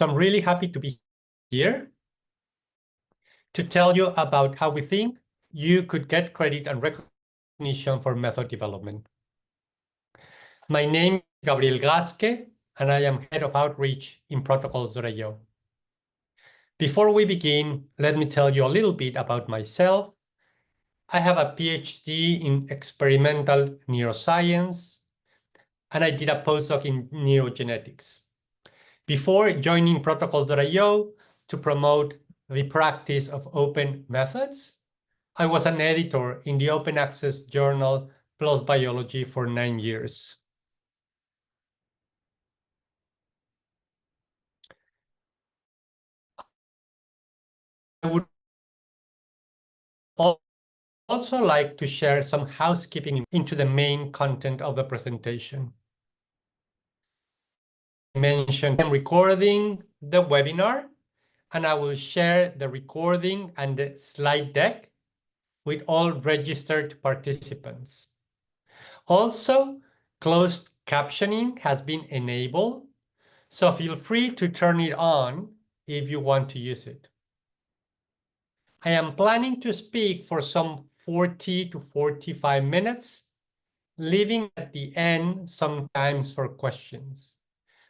So I'm really happy to be here to tell you about how we think you could get credit and recognition for method development. My name is Gabriel Gasque, and I am Head of Outreach in Protocols.io. Before we begin, let me tell you a little bit about myself. I have a PhD in experimental neuroscience, and I did a postdoc in neurogenetics. Before joining Protocols.io to promote the practice of open methods, I was an editor in the open access journal PLOS Biology for 9 years. I would also like to share some housekeeping into the main content of the presentation. I mentioned I'm recording the webinar, and I will share the recording and the slide deck with all registered participants. Also, closed captioning has been enabled, so feel free to turn it on if you want to use it. I am planning to speak for some 40 to 45 minutes, leaving at the end sometimes for questions.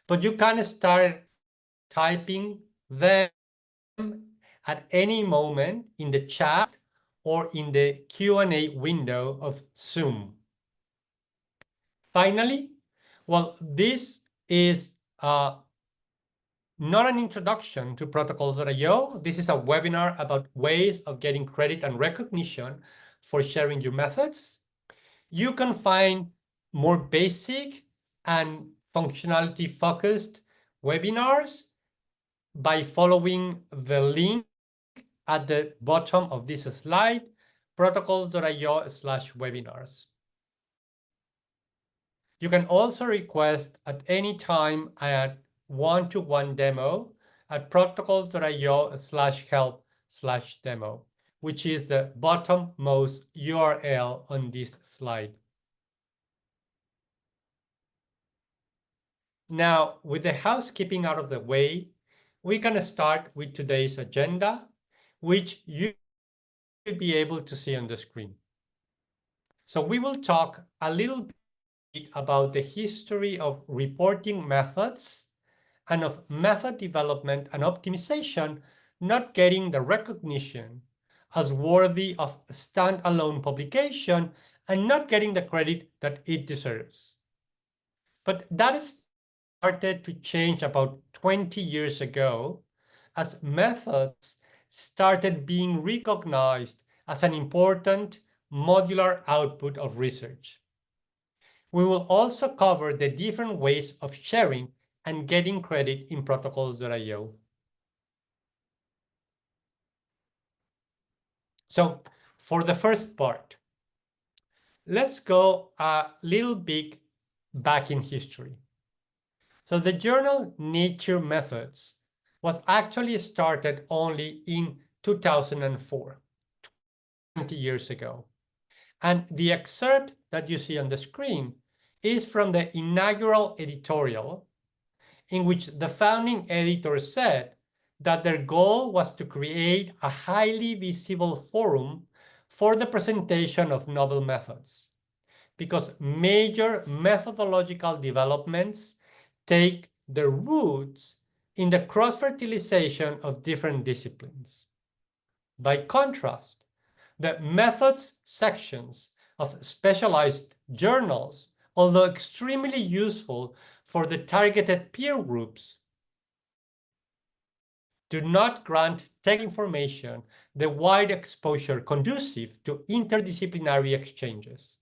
But you can start typing them at any moment in the chat or in the Q&A window of Zoom. Finally, well, this is not an introduction to Protocols.io. This is a webinar about ways of getting credit and recognition for sharing your methods. You can find more basic and functionality-focused webinars by following the link at the bottom of this slide, protocols.io/webinars. You can also request at any time a one-to-one demo at protocols.io/help/demo, which is the bottommost URL on this slide. Now, with the housekeeping out of the way, we can start with today's agenda, which you should be able to see on the screen. So we will talk a little bit about the history of reporting methods and of method development and optimization not getting the recognition as worthy of standalone publication and not getting the credit that it deserves. But that started to change about 20 years ago as methods started being recognized as an important modular output of research. We will also cover the different ways of sharing and getting credit in Protocols.io. So for the first part, let's go a little bit back in history. So the journal Nature Methods was actually started only in 2004, 20 years ago. And the excerpt that you see on the screen is from the inaugural editorial in which the founding editor said that their goal was to create a highly visible forum for the presentation of novel methods, because major methodological developments take their roots in the cross-fertilization of different disciplines. By contrast, the methods sections of specialized journals, although extremely useful for the targeted peer groups, do not grant tech information the wide exposure conducive to interdisciplinary exchanges.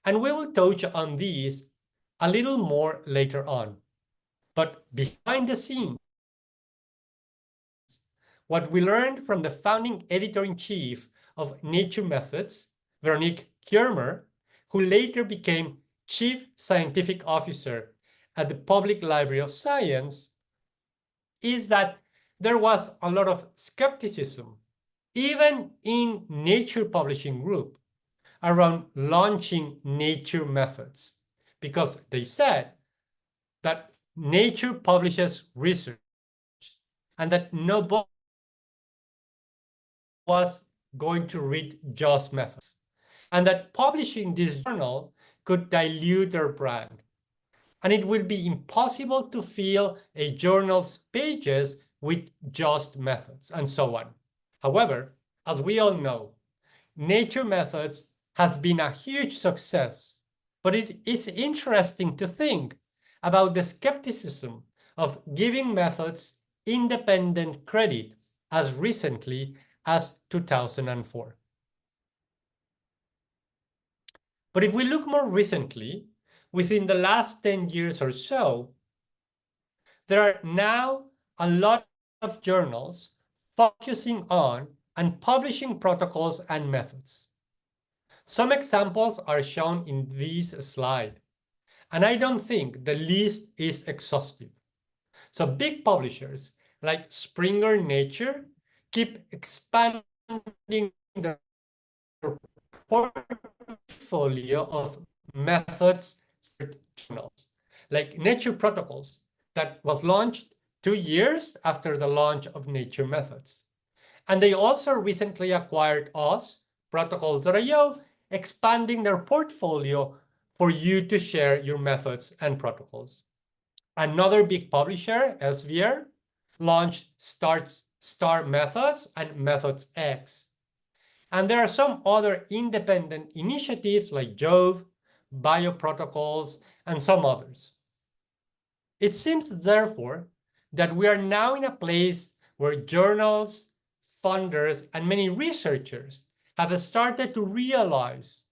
And we will touch on these a little more later on. But behind the scenes, what we learned from the founding editor-in-chief of Nature Methods, Veronique Kiermer, who later became Chief Scientific Officer at the Public Library of Science, is that there was a lot of skepticism, even in Nature Publishing Group, around launching Nature Methods, because they said that Nature publishes research and that nobody was going to read just methods, and that publishing this journal could dilute their brand, and it will be impossible to fill a journal's pages with just methods, and so on. However, as we all know, Nature Methods has been a huge success, but it is interesting to think about the skepticism of giving methods independent credit as recently as 2004. But if we look more recently, within the last 10 years or so, there are now a lot of journals focusing on and publishing protocols and methods. Some examples are shown in this slide, and I don't think the list is exhaustive. So big publishers like Springer Nature keep expanding their portfolio of methods journals, like Nature Protocols, that was launched 2 years after the launch of Nature Methods. And they also recently acquired us, Protocols.io, expanding their portfolio for you to share your methods and protocols. Another big publisher, Elsevier, launched Star Methods and Methods X. And there are some other independent initiatives like Jove, Bioprotocols, and some others. It seems, therefore, that we are now in a place where journals, funders, and many researchers have started to realize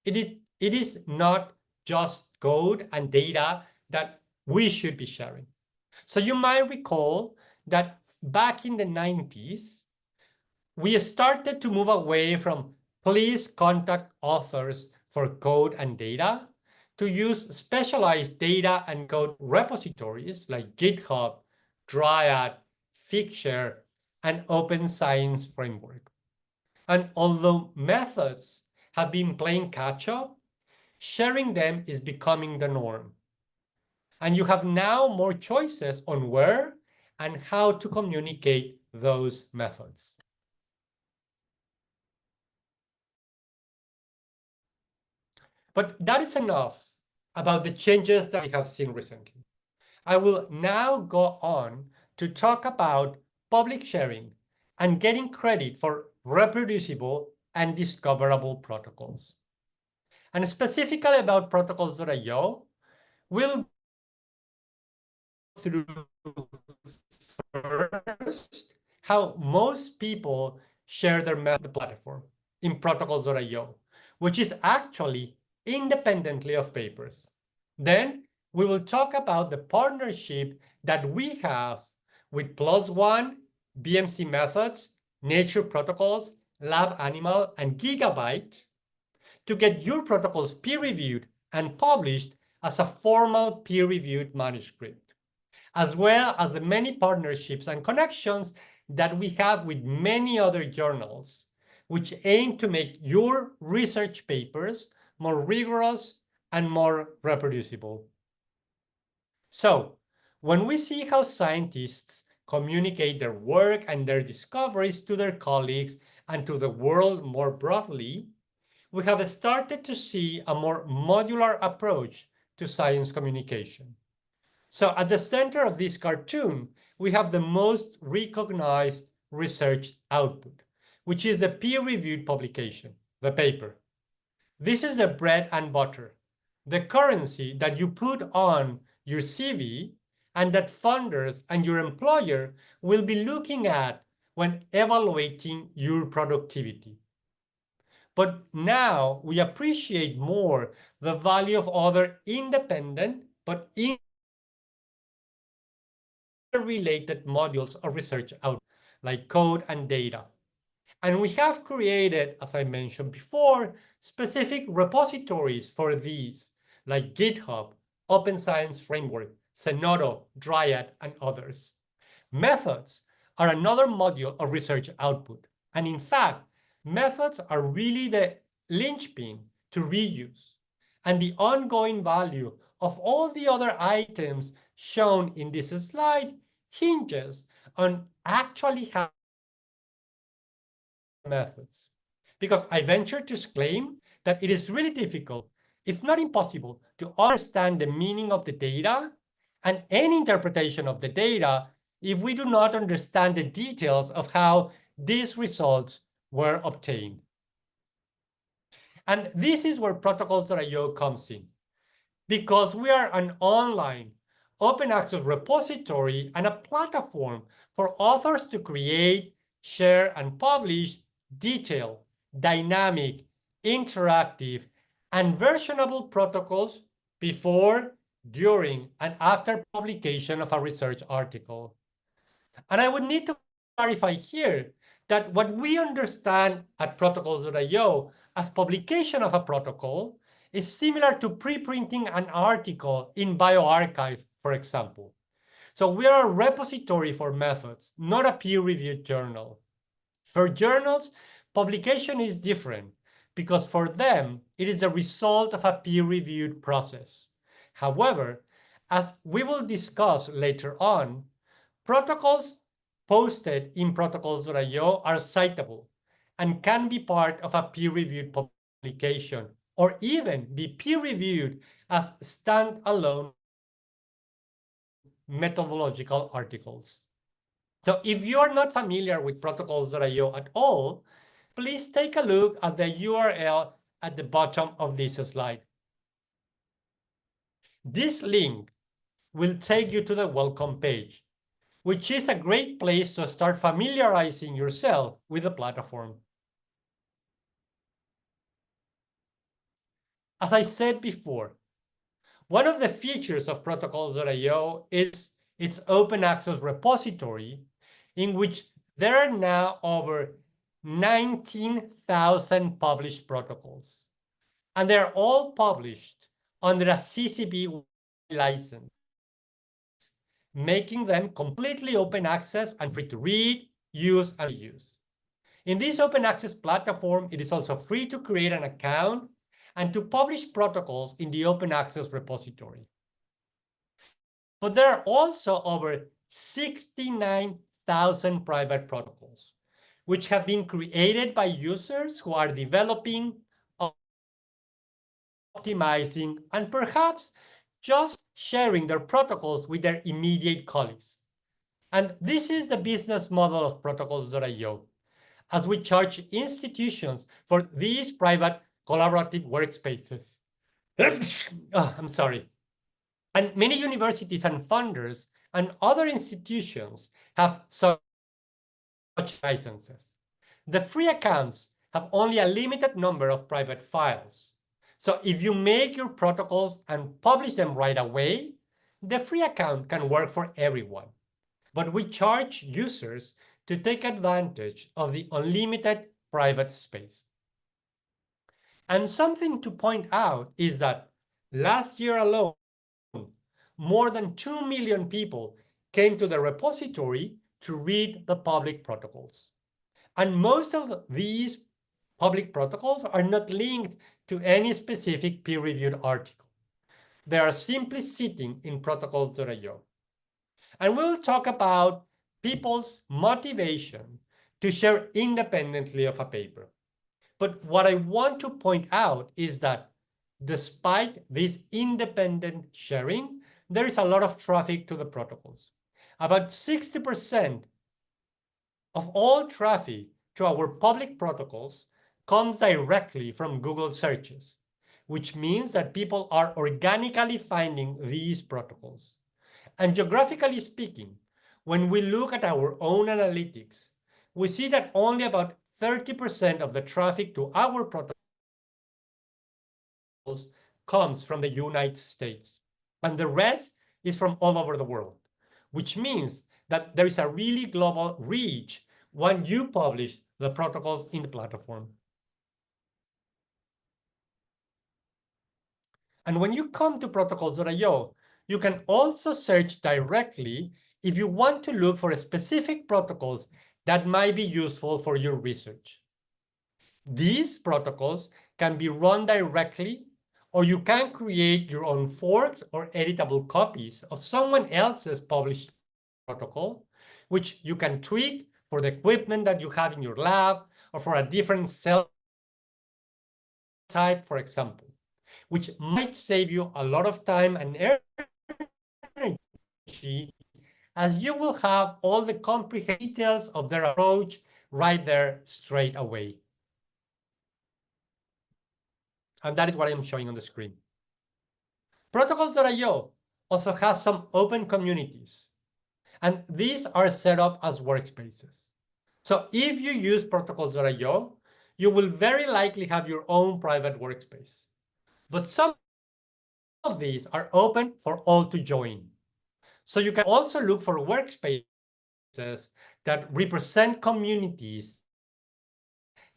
it is not just code and data that we should be sharing. So you might recall that back in the 90s, we started to move away from please contact authors for code and data to use specialized data and code repositories like GitHub, Dryad, Figshare, and Open Science Framework. And although methods have been playing catch up, sharing them is becoming the norm. And you have now more choices on where and how to communicate those methods. But that is enough about the changes that we have seen recently. I will now go on to talk about public sharing and getting credit for reproducible and discoverable protocols. And specifically about protocols.io, we'll through first how most people share their method platform in protocols.io, which is actually independently of papers. Then we will talk about the partnership that we have with Plus One, BMC Methods, Nature Protocols, Lab Animal, and Gigabyte to get your protocols peer-reviewed and published as a formal peer-reviewed manuscript, as well as the many partnerships and connections that we have with many other journals, which aim to make your research papers more rigorous and more reproducible. So, when we see how scientists communicate their work and their discoveries to their colleagues and to the world more broadly, we have started to see a more modular approach to science communication. So at the center of this cartoon, we have the most recognized research output, which is the peer-reviewed publication, the paper. This is the bread and butter, the currency that you put on your CV and that funders and your employer will be looking at when evaluating your productivity. But now we appreciate more the value of other independent but interrelated modules of research out, like code and data. And we have created, as I mentioned before, specific repositories for these, like GitHub, Open Science Framework, Zenodo, Dryad, and others. Methods are another module of research output. And in fact, methods are really the linchpin to reuse and the ongoing value of all the other items shown in this slide hinges on actually how methods, because I venture to claim that it is really difficult, if not impossible, to understand the meaning of the data and any interpretation of the data if we do not understand the details of how these results were obtained. And this is where protocols.io comes in, because we are an online open access repository and a platform for authors to create, share, and publish detailed, dynamic, interactive, and versionable protocols before, during, and after publication of a research article. And I would need to clarify here that what we understand at protocols.io as publication of a protocol is similar to preprinting an article in bioRxiv, for example. So we are a repository for methods, not a peer-reviewed journal. For journals, publication is different because for them, it is the result of a peer-reviewed process. However, as we will discuss later on, protocols posted in protocols.io are citable and can be part of a peer-reviewed publication or even be peer-reviewed as standalone methodological articles. So if you are not familiar with protocols.io at all, please take a look at the URL at the bottom of this slide. This link will take you to the welcome page, which is a great place to start familiarizing yourself with the platform. As I said before, one of the features of protocols.io is its open access repository, in which there are now over 19,000 published protocols, and they're all published under a CC BY license, making them completely open access and free to read, use, and reuse. In this open access platform, it is also free to create an account and to publish protocols in the open access repository. But there are also over 69,000 private protocols, which have been created by users who are developing, optimizing, and perhaps just sharing their protocols with their immediate colleagues. And this is the business model of protocols.io, as we charge institutions for these private collaborative workspaces. I'm sorry. And many universities and funders and other institutions have such licenses. The free accounts have only a limited number of private files. So if you make your protocols and publish them right away, the free account can work for everyone. But we charge users to take advantage of the unlimited private space. And something to point out is that last year alone, more than 2 million people came to the repository to read the public protocols. And most of these public protocols are not linked to any specific peer-reviewed article. They are simply sitting in protocols.io. And we'll talk about people's motivation to share independently of a paper. But what I want to point out is that despite this independent sharing, there is a lot of traffic to the protocols. About 60% of all traffic to our public protocols comes directly from Google searches, which means that people are organically finding these protocols. And geographically speaking, when we look at our own analytics, we see that only about 30% of the traffic to our protocols comes from the United States, and the rest is from all over the world, which means that there is a really global reach when you publish the protocols in the platform. And when you come to protocols.io, you can also search directly if you want to look for specific protocols that might be useful for your research. These protocols can be run directly, or you can create your own forks or editable copies of someone else's published protocol, which you can tweak for the equipment that you have in your lab or for a different cell type, for example, which might save you a lot of time and energy, as you will have all the comprehensive details of their approach right there straight away. And that is what I am showing on the screen. Protocols.io also has some open communities, and these are set up as workspaces. So if you use protocols.io, you will very likely have your own private workspace. But some of these are open for all to join. So you can also look for workspaces that represent communities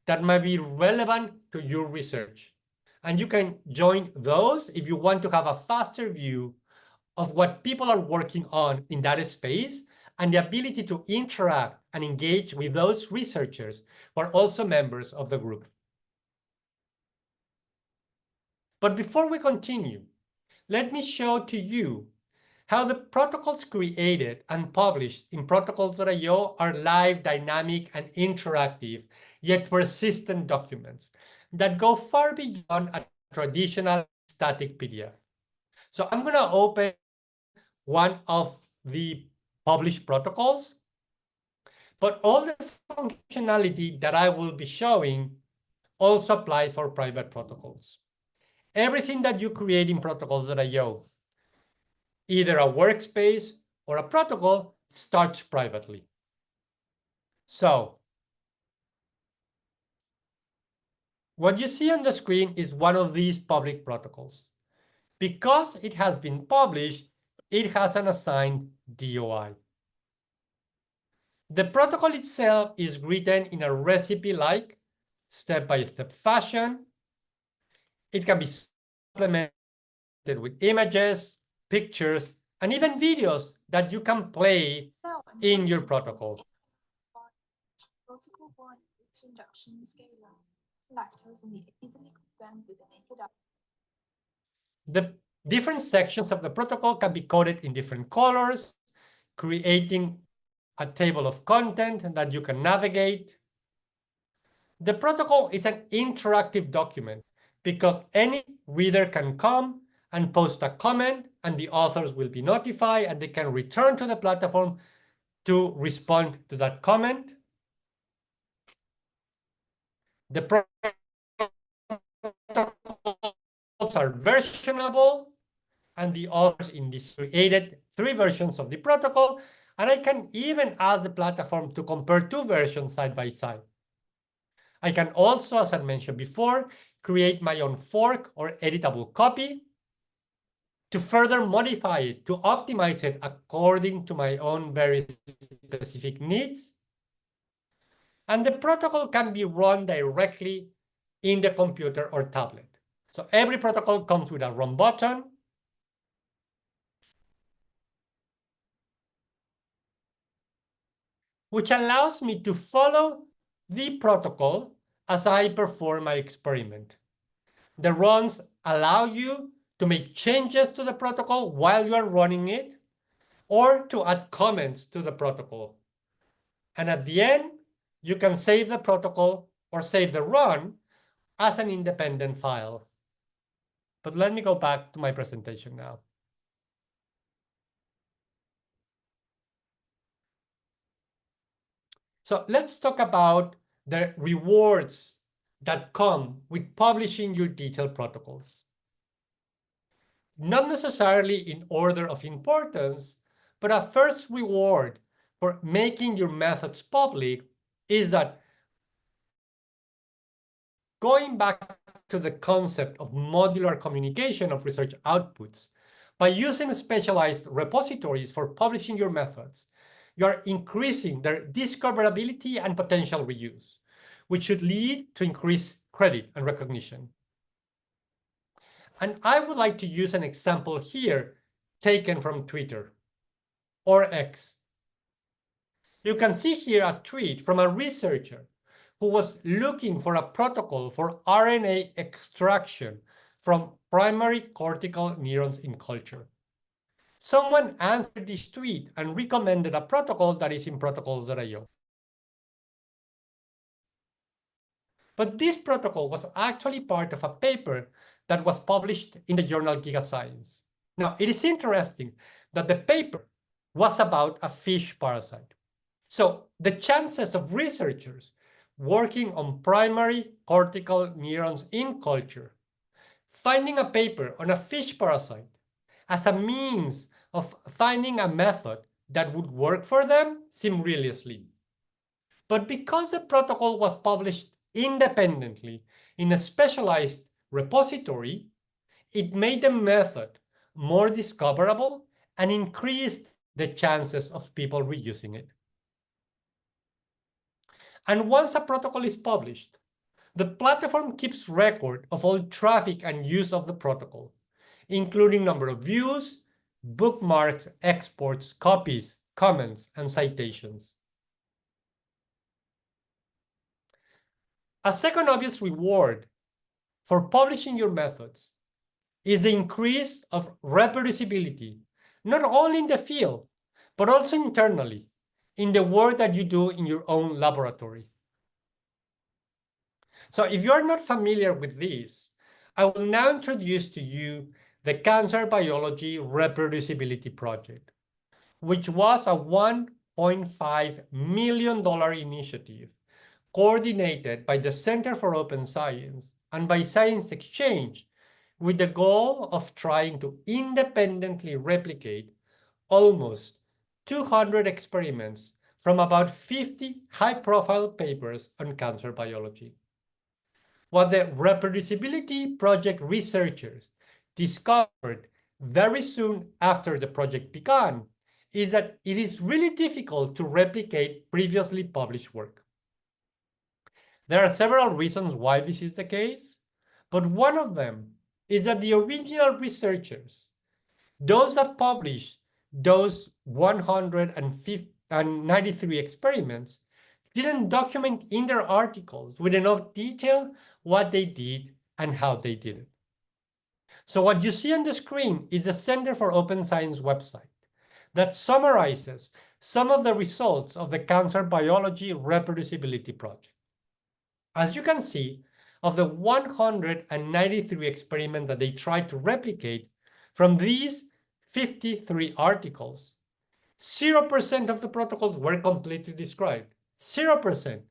that might be relevant to your research. And you can join those if you want to have a faster view of what people are working on in that space and the ability to interact and engage with those researchers who are also members of the group. But before we continue, let me show to you how the protocols created and published in protocols.io are live, dynamic, and interactive, yet persistent documents that go far beyond a traditional static PDF. So I'm going to open one of the published protocols, but all the functionality that I will be showing also applies for private protocols. Everything that you create in protocols.io, either a workspace or a protocol, starts privately. So what you see on the screen is one of these public protocols. Because it has been published, it has an assigned DOI. The protocol itself is written in a recipe-like, step-by-step fashion. It can be supplemented with images, pictures, and even videos that you can play in your protocol. Protocol 1, its induction scalar. Lactose and easily confirmed with a naked eye. The different sections of the protocol can be coded in different colors, creating a table of content that you can navigate. The protocol is an interactive document because any reader can come and post a comment, and the authors will be notified and they can return to the platform to respond to that comment. The protocols are versionable, and the authors in this created 3 versions of the protocol, and I can even ask the platform to compare 2 versions side by side. I can also, as I mentioned before, create my own fork or editable copy to further modify it, to optimize it according to my own very specific needs. And the protocol can be run directly in the computer or tablet. So every protocol comes with a run button, which allows me to follow the protocol as I perform my experiment. The runs allow you to make changes to the protocol while you are running it, or to add comments to the protocol. And at the end, you can save the protocol or save the run as an independent file. But let me go back to my presentation now. So let's talk about the rewards that come with publishing your detailed protocols. Not necessarily in order of importance, but a first reward for making your methods public is that, going back to the concept of modular communication of research outputs, by using specialized repositories for publishing your methods, you are increasing their discoverability and potential reuse, which should lead to increased credit and recognition. And I would like to use an example here taken from Twitter or X. You can see here a tweet from a researcher who was looking for a protocol for RNA extraction from primary cortical neurons in culture. someone answered this tweet and recommended a protocol that is in protocols.io. But this protocol was actually part of a paper that was published in the journal Gigascience. Now, it is interesting that the paper was about a fish parasite. So the chances of researchers working on primary cortical neurons in culture finding a paper on a fish parasite as a means of finding a method that would work for them seem really slim. But because the protocol was published independently in a specialized repository, it made the method more discoverable and increased the chances of people reusing it. And once a protocol is published, the platform keeps record of all traffic and use of the protocol, including number of views, bookmarks, exports, copies, comments, and citations. A second obvious reward for publishing your methods is the increase of reproducibility, not only in the field, but also internally, in the work that you do in your own laboratory. So if you are not familiar with this, I will now introduce to you the Cancer Biology Reproducibility Project, which was a $1.5 million initiative coordinated by the Center for Open Science and by Science Exchange with the goal of trying to independently replicate almost 200 experiments from about 50 high-profile papers on cancer biology. What the reproducibility project researchers discovered very soon after the project began is that it is really difficult to replicate previously published work. There are several reasons why this is the case, but one of them is that the original researchers, those that published those 193 experiments, didn't document in their articles with enough detail what they did and how they did it. So what you see on the screen is the Center for Open Science website that summarizes some of the results of the Cancer Biology Reproducibility Project. As you can see, of the 193 experiments that they tried to replicate, from these 53 articles, 0% of the protocols were completely described. 0%,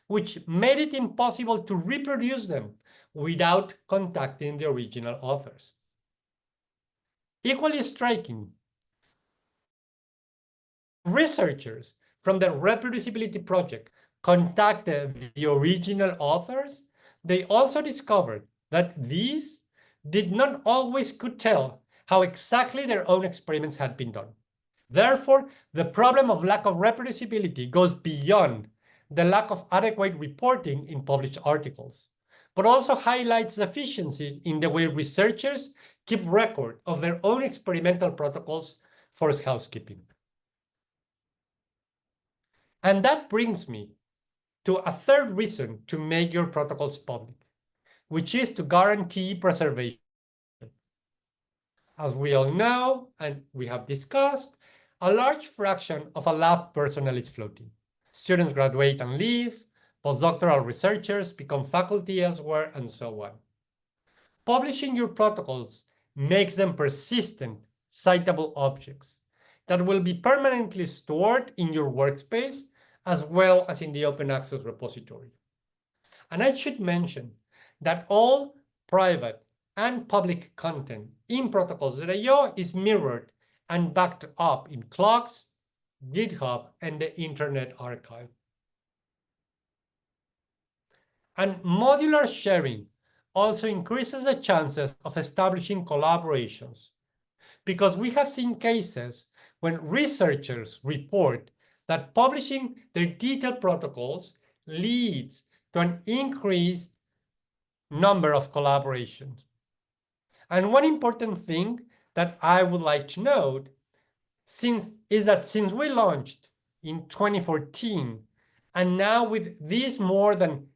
which made it impossible to reproduce them without contacting the original authors. Equally striking, researchers from the reproducibility project contacted the original authors, they also discovered that these did not always could tell how exactly their own experiments had been done. Therefore, the problem of lack of reproducibility goes beyond the lack of adequate reporting in published articles, but also highlights deficiencies in the way researchers keep record of their own experimental protocols for housekeeping. And that brings me to a third reason to make your protocols public, which is to guarantee preservation. As we all know, and we have discussed, a large fraction of a lab personnel is floating. Students graduate and leave, postdoctoral researchers become faculty elsewhere, and so on. Publishing your protocols makes them persistent, citable objects that will be permanently stored in your workspace as well as in the open access repository. And I should mention that all private and public content in protocols.io is mirrored and backed up in clocks, GitHub, and the Internet Archive. And modular sharing also increases the chances of establishing collaborations, because we have seen cases when researchers report that publishing their detailed protocols leads to an increased number of collaborations. And one important thing that I would like to note is that since we launched in 2014, and now with these more than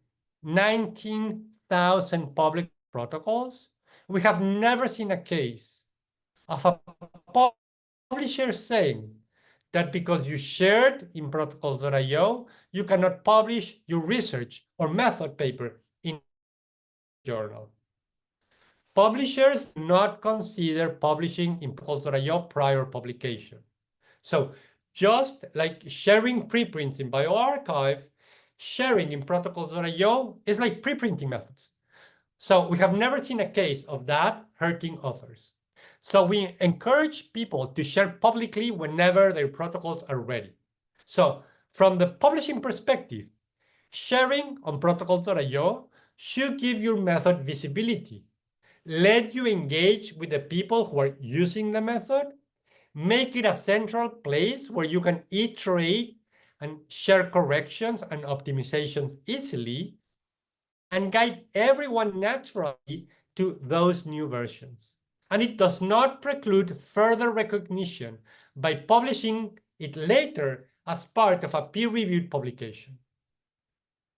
19,000 public protocols, we have never seen a case of a publishers saying that because you shared in protocols.io, you cannot publish your research or method paper in journal. Publishers do not consider publishing in protocols.io prior publication. So just like sharing preprints in bioRxiv, sharing in protocols.io is like preprinting methods. So we have never seen a case of that hurting authors. So we encourage people to share publicly whenever their protocols are ready. So from the publishing perspective, sharing on protocols.io should give your method visibility, let you engage with the people who are using the method, make it a central place where you can iterate and share corrections and optimizations easily, and guide everyone naturally to those new versions. And it does not preclude further recognition by publishing it later as part of a peer-reviewed publication.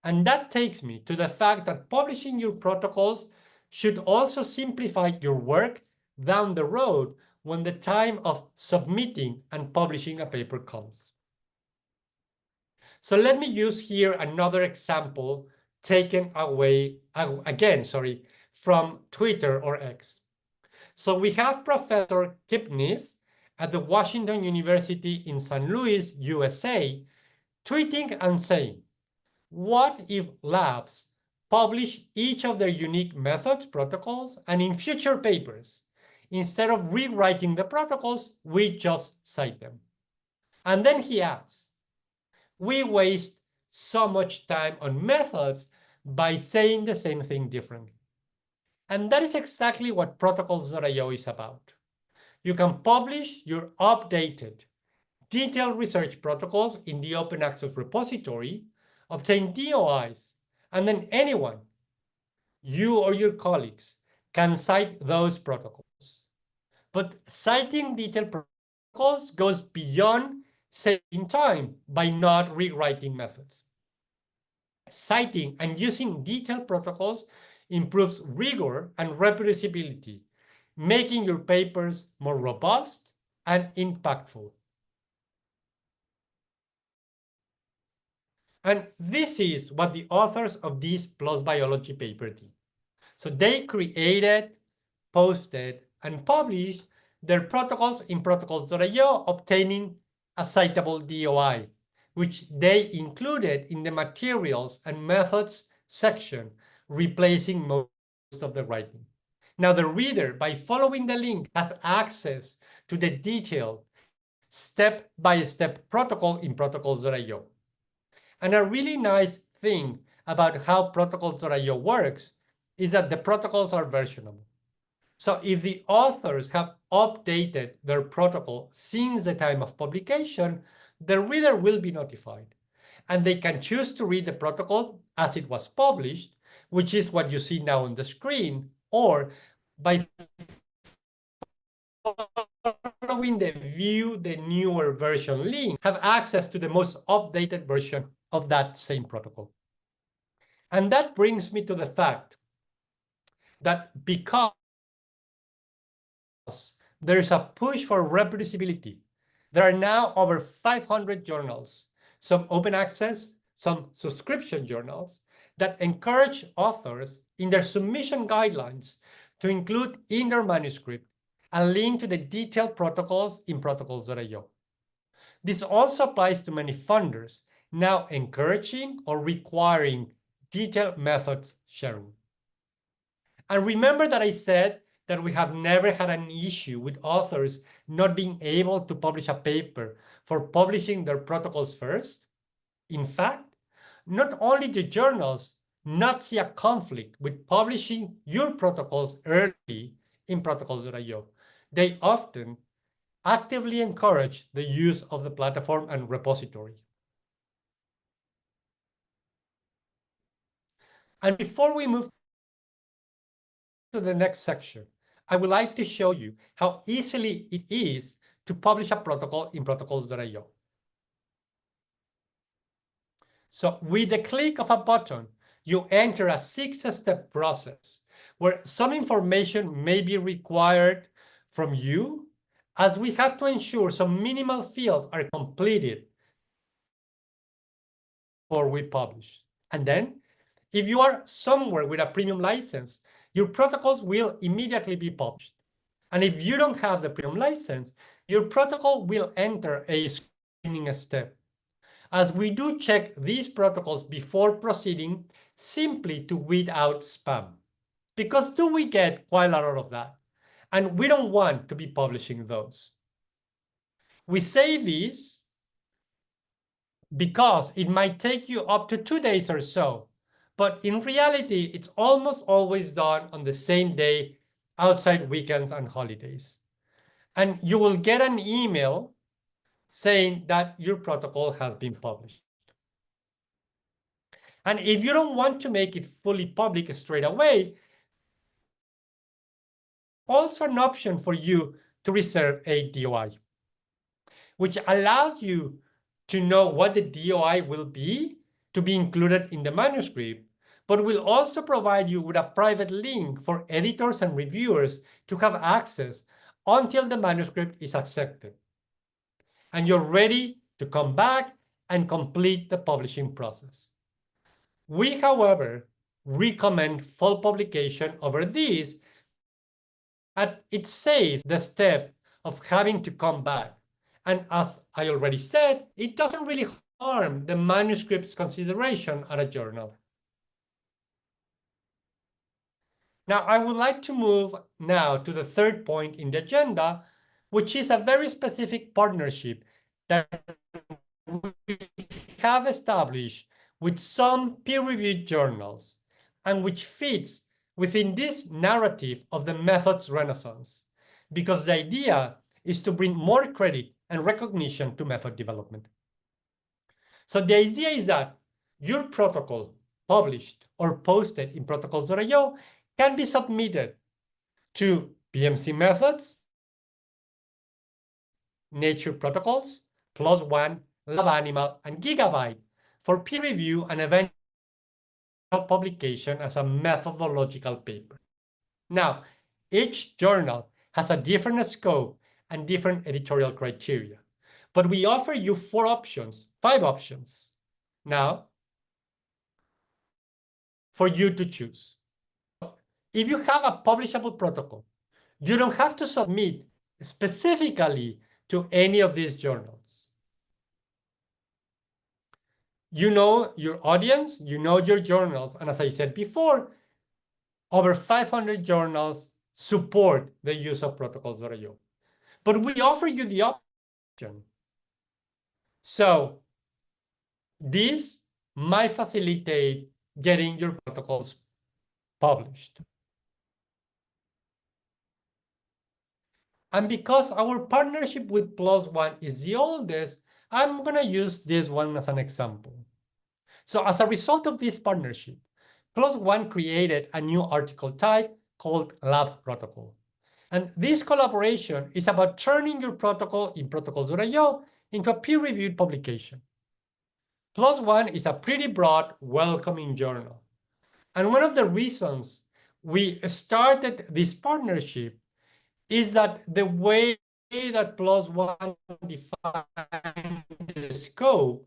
And that takes me to the fact that publishing your protocols should also simplify your work down the road when the time of submitting and publishing a paper comes. So let me use here another example taken away again, from Twitter or X. So we have Professor Kipnis at the Washington University in St. Louis, USA, tweeting and saying, what if labs publish each of their unique methods, protocols, and in future papers, instead of rewriting the protocols, we just cite them? And then he adds, we waste so much time on methods by saying the same thing differently. And that is exactly what protocols.io is about. You can publish your updated, detailed research protocols in the open access repository, obtain DOIs, and then anyone, you or your colleagues, can cite those protocols. But citing detailed protocols goes beyond saving time by not rewriting methods. Citing and using detailed protocols improves rigor and reproducibility, making your papers more robust and impactful. And this is what the authors of this PLOS Biology paper did. So they created, posted, and published their protocols in protocols.io, obtaining a citable DOI, which they included in the materials and methods section, replacing most of the writing. Now the reader, by following the link, has access to the detailed step-by-step protocol in protocols.io. And a really nice thing about how protocols.io works is that the protocols are versionable. So if the authors have updated their protocol since the time of publication, the reader will be notified. And they can choose to read the protocol as it was published, which is what you see now on the screen, or by following the view the newer version link, have access to the most updated version of that same protocol. And that brings me to the fact that because there's a push for reproducibility, there are now over 500 journals, some open access, some subscription journals, that encourage authors in their submission guidelines to include in their manuscript a link to the detailed protocols in protocols.io. This also applies to many funders, now encouraging or requiring detailed methods sharing. And remember that I said that we have never had an issue with authors not being able to publish a paper for publishing their protocols first? In fact, not only do journals not see a conflict with publishing your protocols early in protocols.io, they often actively encourage the use of the platform and repository. And before we move to the next section, I would like to show you how easily it is to publish a protocol in protocols.io. So with the click of a button, you enter a 6-step process where some information may be required from you as we have to ensure some minimal fields are completed before we publish. And then, if you are somewhere with a premium license, your protocols will immediately be published. And if you don't have the premium license, your protocol will enter a screening step, as we do check these protocols before proceeding simply to weed out spam. Because do we get quite a lot of that? And we don't want to be publishing those. We say this because it might take you up to 2 days or so, but in reality, it's almost always done on the same day outside weekends and holidays. And you will get an email saying that your protocol has been published. And if you don't want to make it fully public straight away, also an option for you to reserve a DOI, which allows you to know what the DOI will be to be included in the manuscript, but will also provide you with a private link for editors and reviewers to have access until the manuscript is accepted. And you're ready to come back and complete the publishing process. We, however, recommend full publication over this, as it saves the step of having to come back. And as I already said, it doesn't really harm the manuscript's consideration at a journal. Now, I would like to move now to the third point in the agenda, which is a very specific partnership that we have established with some peer-reviewed journals, and which fits within this narrative of the methods renaissance, because the idea is to bring more credit and recognition to method development. So the idea is that your protocol, published or posted in protocols.io, can be submitted to BMC methods, Nature Protocols, PLOS ONE, Lab Animal, and Gigabyte for peer review and eventual publication as a methodological paper. Now, each journal has a different scope and different editorial criteria, but we offer you 5 options now for you to choose. If you have a publishable protocol, you don't have to submit specifically to any of these journals. You know your audience, you know your journals, and as I said before, over 500 journals support the use of protocols.io. But we offer you the option. So this might facilitate getting your protocols published. And because our partnership with PLOS ONE is the oldest, I'm going to use this one as an example. So as a result of this partnership, PLOS ONE created a new article type called Lab Protocol. And this collaboration is about turning your protocol in protocols.io into a peer-reviewed publication. PLOS ONE is a pretty broad, welcoming journal. And one of the reasons we started this partnership is that the way that PLOS ONE defined the scope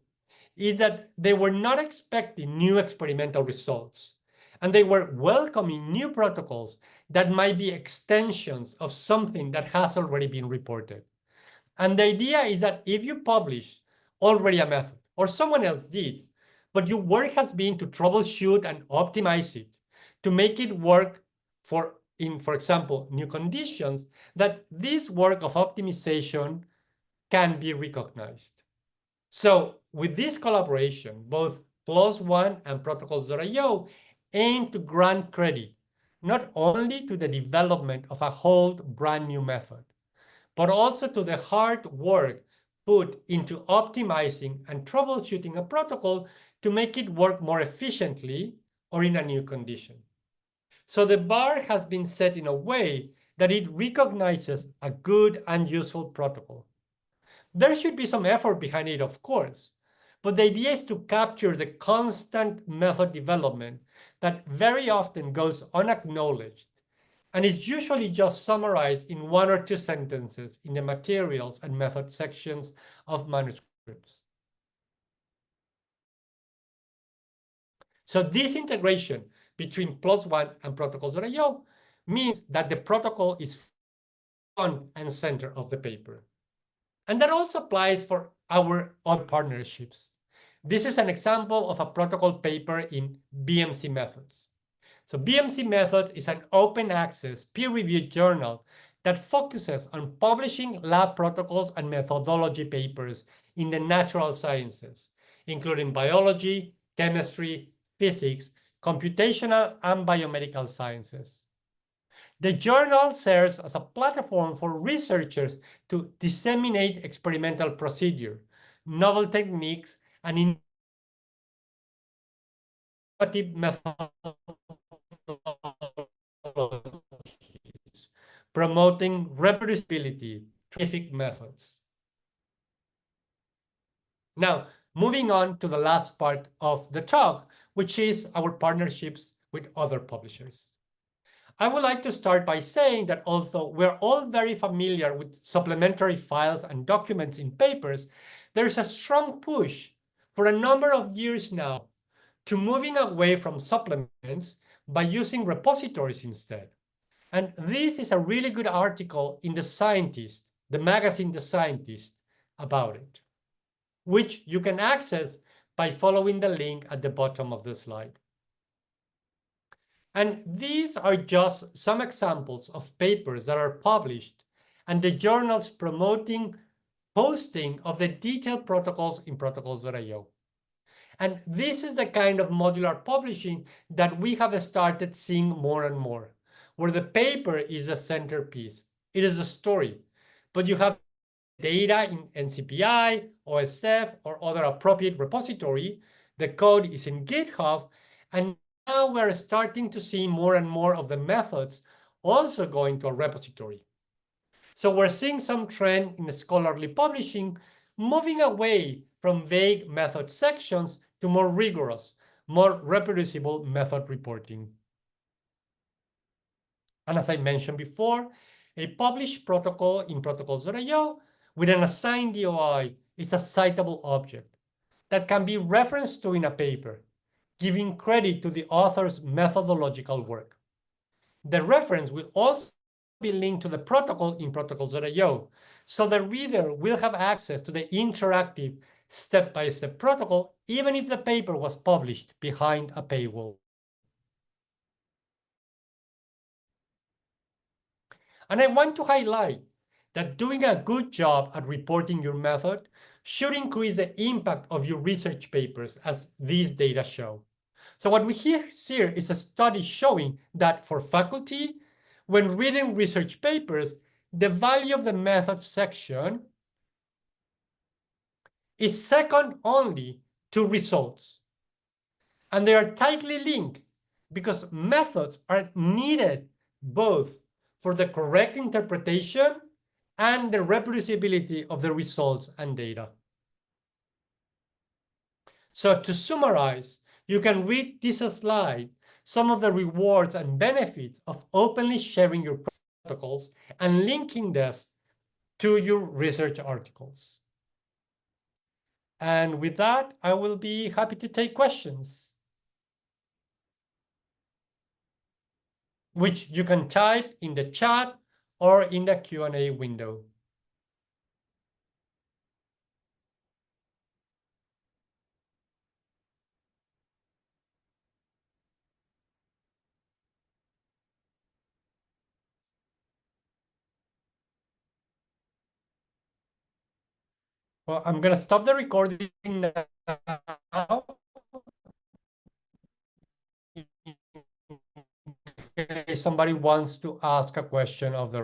is that they were not expecting new experimental results, and they were welcoming new protocols that might be extensions of something that has already been reported. And the idea is that if you publish already a method, or someone else did, but your work has been to troubleshoot and optimize it, to make it work for example, new conditions, that this work of optimization can be recognized. So with this collaboration, both PLOS ONE and protocols.io aim to grant credit not only to the development of a whole brand new method, but also to the hard work put into optimizing and troubleshooting a protocol to make it work more efficiently or in a new condition. So the bar has been set in a way that it recognizes a good and useful protocol. There should be some effort behind it, of course, but the idea is to capture the constant method development that very often goes unacknowledged and is usually just summarized in 1 or 2 sentences in the materials and method sections of manuscripts. So this integration between +1 and protocols.io means that the protocol is front and center of the paper. And that also applies for our other partnerships. This is an example of a protocol paper in BMC Methods. So BMC Methods is an open access peer-reviewed journal that focuses on publishing lab protocols and methodology papers in the natural sciences, including biology, chemistry, physics, computational, and biomedical sciences. The journal serves as a platform for researchers to disseminate experimental procedure, novel techniques, and innovative methodologies, promoting reproducibility, scientific methods. Now, moving on to the last part of the talk, which is our partnerships with other publishers. I would like to start by saying that although we're all very familiar with supplementary files and documents in papers, there's a strong push for a number of years now to moving away from supplements by using repositories instead. And this is a really good article in The Scientist, the magazine The Scientist, about it, which you can access by following the link at the bottom of the slide. And these are just some examples of papers that are published and the journals promoting posting of the detailed protocols in protocols.io. And this is the kind of modular publishing that we have started seeing more and more, where the paper is a centerpiece. It is a story, but you have data in NCPI, OSF, or other appropriate repository. The code is in GitHub, and now we're starting to see more and more of the methods also going to a repository. So we're seeing some trend in scholarly publishing moving away from vague method sections to more rigorous, more reproducible method reporting. And as I mentioned before, a published protocol in protocols.io with an assigned DOI is a citable object that can be referenced to in a paper, giving credit to the author's methodological work. The reference will also be linked to the protocol in protocols.io, so the reader will have access to the interactive step-by-step protocol, even if the paper was published behind a paywall. And I want to highlight that doing a good job at reporting your method should increase the impact of your research papers, as these data show. So what we see here is a study showing that for faculty, when reading research papers, the value of the methods section is second only to results. And they are tightly linked because methods are needed both for the correct interpretation and the reproducibility of the results and data. So to summarize, you can read this slide, some of the rewards and benefits of openly sharing your protocols and linking this to your research articles. And with that, I will be happy to take questions, which you can type in the chat or in the Q&A window. Well, I'm going to stop the recording now. In case somebody wants to ask a question of the